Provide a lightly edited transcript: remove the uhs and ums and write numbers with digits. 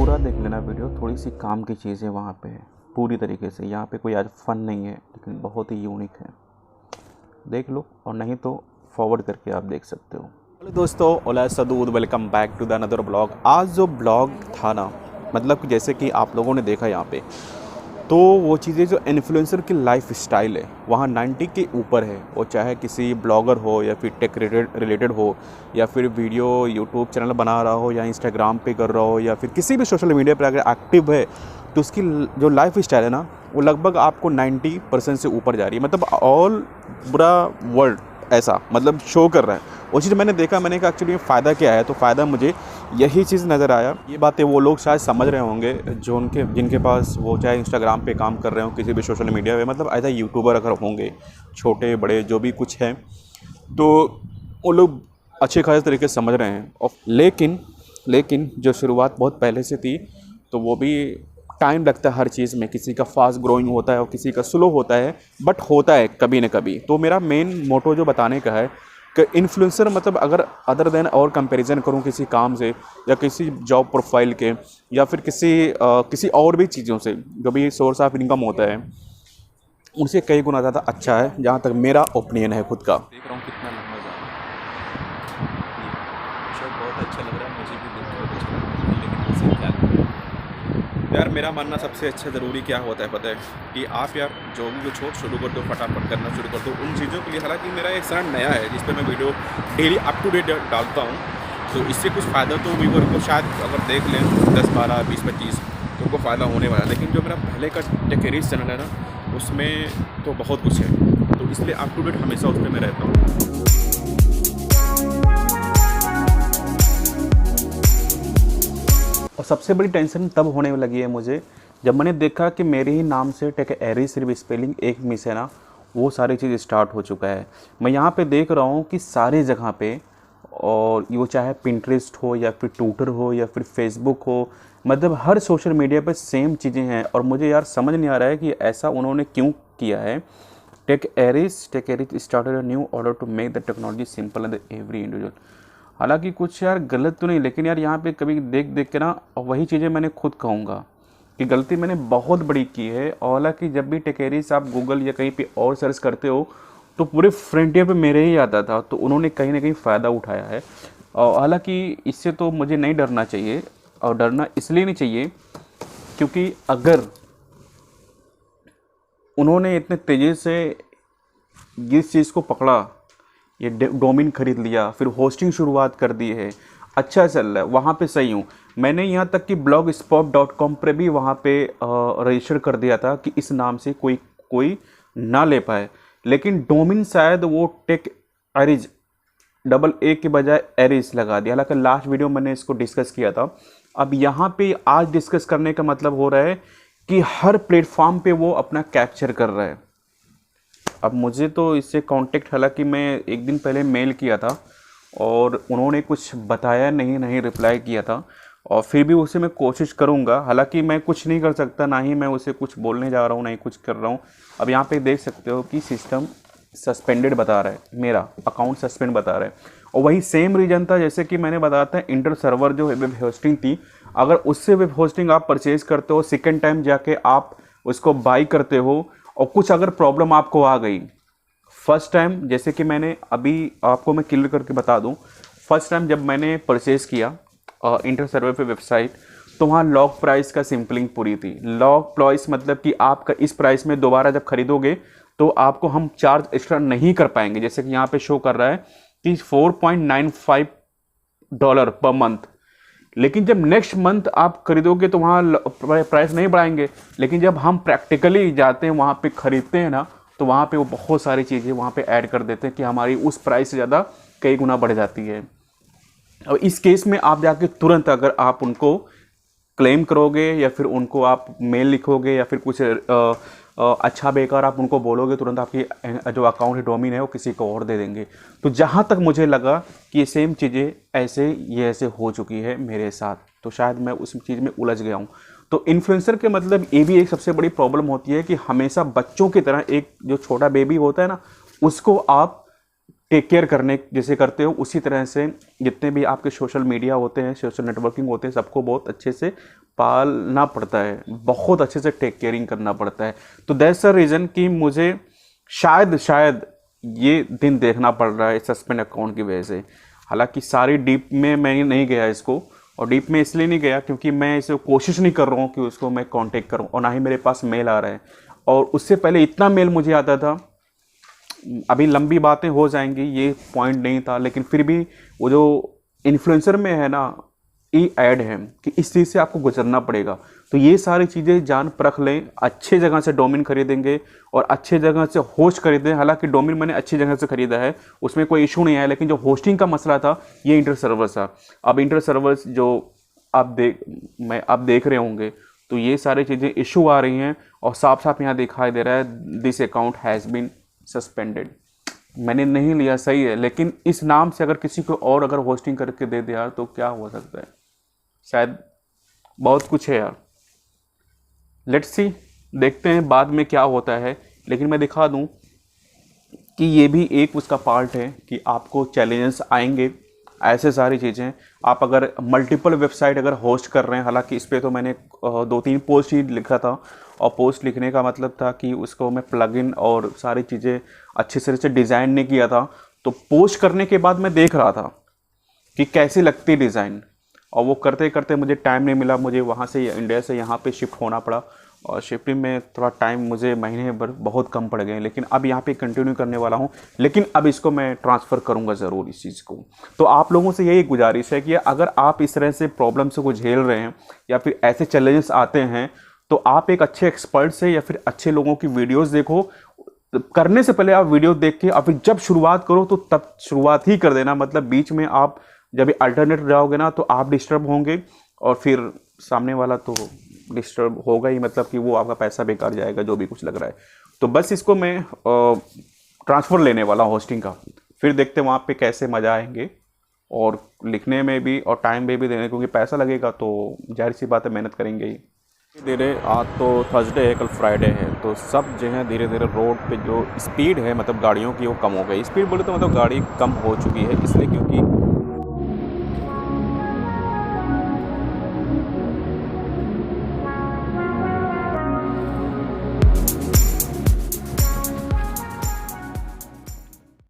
पूरा देख लेना वीडियो, थोड़ी सी काम की चीज़ें वहाँ पे है पूरी तरीके से। यहाँ पे कोई आज फन नहीं है, लेकिन बहुत ही यूनिक है। देख लो, और नहीं तो फॉरवर्ड करके आप देख सकते हो। हेलो दोस्तों, ओला सदूद, welcome back to the another blog. आज जो ब्लॉग था ना, मतलब कि जैसे कि आप लोगों ने देखा यहाँ पे, तो वो चीज़ें जो इन्फ्लुएंसर की लाइफ स्टाइल है वहाँ 90 के ऊपर है। वो चाहे किसी ब्लॉगर हो या फिर टेक रिलेटेड हो, या फिर वीडियो यूट्यूब चैनल बना रहा हो, या इंस्टाग्राम पे कर रहा हो, या फिर किसी भी सोशल मीडिया पर अगर एक्टिव है, तो उसकी जो लाइफ स्टाइल है ना, वो लगभग आपको 90% से ऊपर जा रही है। मतलब ऑल बुरा वर्ल्ड ऐसा मतलब शो कर रहा है। वो चीज़ मैंने देखा, मैंने कहा एक्चुअली फ़ायदा क्या है, तो फ़ायदा मुझे यही चीज़ नज़र आया। ये बातें वो लोग शायद समझ रहे होंगे जो जिनके पास वो चाहे इंस्टाग्राम पे काम कर रहे हो, किसी भी सोशल मीडिया पे, मतलब एज ए यूट्यूबर अगर होंगे, छोटे बड़े जो भी कुछ हैं, तो वो लोग अच्छे खासे तरीके से समझ रहे हैं। और लेकिन जो शुरुआत बहुत पहले से थी, तो वो भी टाइम लगता है हर चीज़ में। किसी का फास्ट ग्रोइंग होता है और किसी का स्लो होता है, बट होता है कभी न कभी। तो मेरा मेन मोटो जो बताने का है कि इन्फ्लुएंसर मतलब अगर अदर देन और कंपैरिजन करूं किसी काम से, या किसी जॉब प्रोफाइल के, या फिर किसी और भी चीज़ों से जो भी सोर्स ऑफ इनकम होता है, उनसे कई गुना ज़्यादा अच्छा है, जहां तक मेरा ओपिनियन है खुद का। देख रहा हूँ कितना लंबा जा रहा है, शर्ट बहुत अच्छा लग रहा है, मुझे भी देख बहुत अच्छा लग रहा है। लेकिन इससे क्या यार, मेरा मानना सबसे अच्छा ज़रूरी क्या होता है पता है, कि आप यार जो भी कुछ हो शुरू कर दो, फटाफट करना शुरू कर दो उन चीज़ों के लिए। हालांकि मेरा एक चैनल नया है जिस पर मैं video daily up to date डालता हूँ, तो इससे कुछ फ़ायदा तो व्यूअर को शायद अगर देख लें 10, 12, 20, 25 तो उनको फ़ायदा होने वाला है। लेकिन जो मेरा पहले का टेक चैनल है ना, उसमें तो बहुत कुछ है, तो इसलिए अप टू डेट हमेशा उस पर मैं रहता हूँ। और सबसे बड़ी टेंशन तब होने लगी है मुझे, जब मैंने देखा कि मेरे ही नाम से टेक एरी सिर्फ स्पेलिंग एक मिस है ना, वो सारी चीज़ स्टार्ट हो चुका है। मैं यहाँ पे देख रहा हूँ कि सारी जगह पे, और वो चाहे पिंटरेस्ट हो या फिर ट्विटर हो या फिर फेसबुक हो, मतलब हर सोशल मीडिया पे सेम चीज़ें हैं। और मुझे यार समझ नहीं आ रहा है कि ऐसा उन्होंने क्यों किया है। Tech Aries started a new order to make the technology simple and every individual. हालांकि कुछ यार गलत तो नहीं, लेकिन यार यहाँ पे कभी देख देख के ना, वही चीज़ें मैंने खुद कहूँगा कि गलती मैंने बहुत बड़ी की है। और हालांकि जब भी टेकेरीज आप गूगल या कहीं पे और सर्च करते हो, तो पूरे फ्रंटियर पे मेरे ही आता था, तो उन्होंने कहीं ना कहीं फ़ायदा उठाया है। और हालांकि इससे तो मुझे नहीं डरना चाहिए, और डरना इसलिए नहीं चाहिए क्योंकि अगर उन्होंने इतने तेज़ी से इस चीज़ को पकड़ा, ये डोमेन खरीद लिया, फिर होस्टिंग शुरुआत कर दी है, अच्छा चल रहा है, वहाँ पे सही हूँ। मैंने यहाँ तक कि blogspot.com पर भी वहाँ पे रजिस्टर कर दिया था कि इस नाम से कोई ना ले पाए। लेकिन डोमेन शायद वो टेक एरीज डबल ए के बजाय एरीज लगा दिया। हालांकि लास्ट वीडियो मैंने इसको डिस्कस किया था। अब यहाँ पे आज डिस्कस करने का मतलब हो रहा है कि हर प्लेटफॉर्म पे वो अपना कैप्चर कर रहा है। अब मुझे तो इससे कांटेक्ट, हालांकि मैं एक दिन पहले मेल किया था और उन्होंने कुछ बताया नहीं रिप्लाई किया था, और फिर भी उसे मैं कोशिश करूंगा। हालांकि मैं कुछ नहीं कर सकता, ना ही मैं उसे कुछ बोलने जा रहा हूं, ना ही कुछ कर रहा हूं। अब यहाँ पे देख सकते हो कि सिस्टम सस्पेंडेड बता रहा है, मेरा अकाउंट सस्पेंड बता रहा है। और वही सेम रीजन था जैसे कि मैंने बताया था, इंटर सर्वर जो वेब होस्टिंग थी, अगर उससे वेब होस्टिंग आप परचेज करते हो, सेकेंड टाइम जाके आप उसको बाई करते हो, और कुछ अगर प्रॉब्लम आपको आ गई फर्स्ट टाइम, जैसे कि मैंने अभी आपको मैं क्लियर करके बता दूं, फर्स्ट टाइम जब मैंने परचेज़ किया इंटर सर्वर पे वेबसाइट, तो वहाँ लॉक प्राइस का सिंपलिंग पूरी थी। लॉक प्राइस मतलब कि आपका इस प्राइस में दोबारा जब खरीदोगे तो आपको हम चार्ज एक्स्ट्रा नहीं कर पाएंगे। जैसे कि यहाँ पे शो कर रहा है कि $4.95 पर मंथ, लेकिन जब नेक्स्ट मंथ आप खरीदोगे तो वहाँ प्राइस नहीं बढ़ाएंगे। लेकिन जब हम प्रैक्टिकली जाते हैं वहाँ पे खरीदते हैं ना, तो वहाँ पे वो बहुत सारी चीज़ें वहाँ पे ऐड कर देते हैं कि हमारी उस प्राइस से ज़्यादा कई गुना बढ़ जाती है। और इस केस में आप जाके तुरंत अगर आप उनको क्लेम करोगे, या फिर उनको आप मेल लिखोगे, या फिर कुछ अच्छा बेकार आप उनको बोलोगे, तुरंत आपकी जो अकाउंट है, डोमेन है, वो किसी को और दे देंगे। तो जहाँ तक मुझे लगा कि ये सेम चीज़ें ऐसे हो चुकी है मेरे साथ, तो शायद मैं उस चीज़ में उलझ गया हूँ। तो इन्फ्लुएंसर के मतलब ये भी एक सबसे बड़ी प्रॉब्लम होती है कि हमेशा बच्चों की तरह, एक जो छोटा बेबी होता है ना, उसको आप टेक केयर करने जैसे करते हो, उसी तरह से जितने भी आपके सोशल मीडिया होते हैं, सोशल नेटवर्किंग होते हैं, सबको बहुत अच्छे से पालना पड़ता है, बहुत अच्छे से टेक केयरिंग करना पड़ता है। तो दैट्स अ रीज़न कि मुझे शायद ये दिन देखना पड़ रहा है सस्पेंड अकाउंट की वजह से। हालांकि सारी डीप में मैं नहीं गया इसको, और डीप में इसलिए नहीं गया क्योंकि मैं इसे कोशिश नहीं कर रहा हूँ कि उसको मैं कांटेक्ट करूँ, और ना ही मेरे पास मेल आ रहा है। और उससे पहले इतना मेल मुझे आता था, अभी लंबी बातें हो जाएंगी, ये पॉइंट नहीं था, लेकिन फिर भी वो जो इन्फ्लुएंसर में है ना, ये ऐड है कि इस चीज़ से आपको गुजरना पड़ेगा। तो ये सारी चीज़ें जान परख लें, अच्छे जगह से डोमेन खरीदेंगे और अच्छे जगह से होस्ट खरीदें। हालांकि डोमेन मैंने अच्छी जगह से खरीदा है, उसमें कोई इशू नहीं आया, लेकिन जो होस्टिंग का मसला था ये इंटर सर्वर्स था। अब इंटर सर्वर्स जो आप देख रहे होंगे, तो ये सारी चीज़ें इशू आ रही हैं, और साफ साफ यहाँ दिखाई दे रहा है this account has been suspended. मैंने नहीं लिया, सही है, लेकिन इस नाम से अगर किसी को और अगर होस्टिंग करके दे दिया तो क्या हो सकता है, शायद बहुत कुछ है यार। लेट्स सी, देखते हैं बाद में क्या होता है। लेकिन मैं दिखा दूं कि ये भी एक उसका पार्ट है कि आपको चैलेंजेस आएंगे, ऐसे सारी चीज़ें। आप अगर मल्टीपल वेबसाइट अगर होस्ट कर रहे हैं, हालांकि इस पर तो मैंने 2-3 पोस्ट ही लिखा था, और पोस्ट लिखने का मतलब था कि उसको मैं प्लगइन और सारी चीज़ें अच्छे से डिज़ाइन नहीं किया था। तो पोस्ट करने के बाद मैं देख रहा था कि कैसी लगती डिज़ाइन, और वो करते करते मुझे टाइम नहीं मिला, मुझे वहाँ से इंडिया से यहाँ पे शिफ्ट होना पड़ा, और शिफ्टिंग में थोड़ा टाइम मुझे महीने भर बहुत कम पड़ गए। लेकिन अब यहाँ पे कंटिन्यू करने वाला हूँ, लेकिन अब इसको मैं ट्रांसफ़र करूँगा ज़रूर इस चीज़ को। तो आप लोगों से यही गुजारिश है कि अगर आप इस तरह से प्रॉब्लम से को झेल रहे हैं या फिर ऐसे चैलेंजेस आते हैं, तो आप एक अच्छे एक्सपर्ट से या फिर अच्छे लोगों की वीडियोज़ देखो। करने से पहले आप वीडियो देख के और फिर जब शुरुआत करो तो तब शुरुआत ही कर देना। मतलब बीच में आप जब अल्टरनेट जाओगे ना, तो आप डिस्टर्ब होंगे, और फिर सामने वाला तो डिस्टर्ब होगा ही, मतलब कि वो आपका पैसा बेकार जाएगा जो भी कुछ लग रहा है। तो बस इसको मैं ट्रांसफ़र लेने वाला हूँ होस्टिंग का, फिर देखते हैं वहाँ पे कैसे मज़ा आएंगे, और लिखने में भी और टाइम में भी देने, क्योंकि पैसा लगेगा तो जाहिर सी बात है मेहनत करेंगे ही। धीरे आज तो थर्सडे है, कल फ्राइडे है, तो सब जो है धीरे धीरे रोड पे जो स्पीड है, मतलब गाड़ियों की, वो कम हो गई। स्पीड बोले तो मतलब गाड़ी कम हो चुकी है, इसलिए क्योंकि